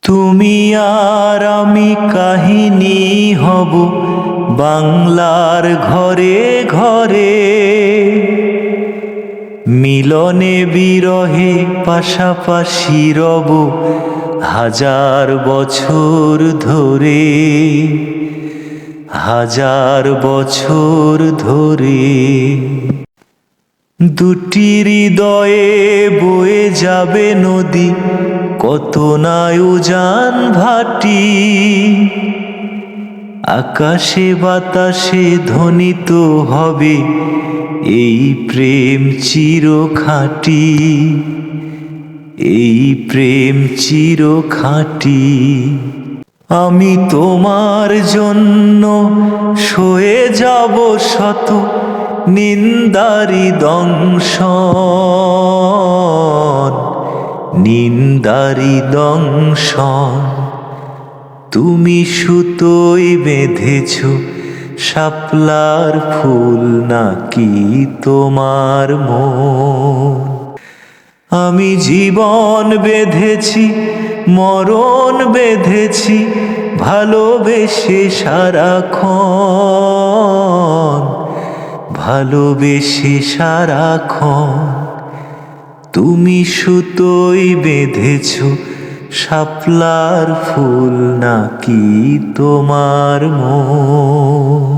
তুমি আর আমি কাহিনী হব বাংলার ঘরে ঘরে, মিলনে বিরহে পাশাপাশি রব হাজার বছর ধরে, হাজার বছর ধরে। দুটি হৃদয়ে বয়ে যাবে নদী, কত না উজান ভাটি, আকাশে বাতাসে ধ্বনিত হবে এই প্রেম চির খাঁটি, এই প্রেম চির খাঁটি। আমি তোমার জন্য সয়ে যাব শত নিন্দারি দংশন, নিন্দারি দংশন। তুমি সুতোয় বেঁধেছ শাপলার ফুল নাকি তোমার মন? আমি জীবন বেঁধেছি, মরণ বেঁধেছি, ভালোবেসে সারাক্ষণ, ভালোবেসে সারাক্ষণ। তুমি সুতোয় বেঁধেছ শাপলার ফুল নাকি তোমার মন?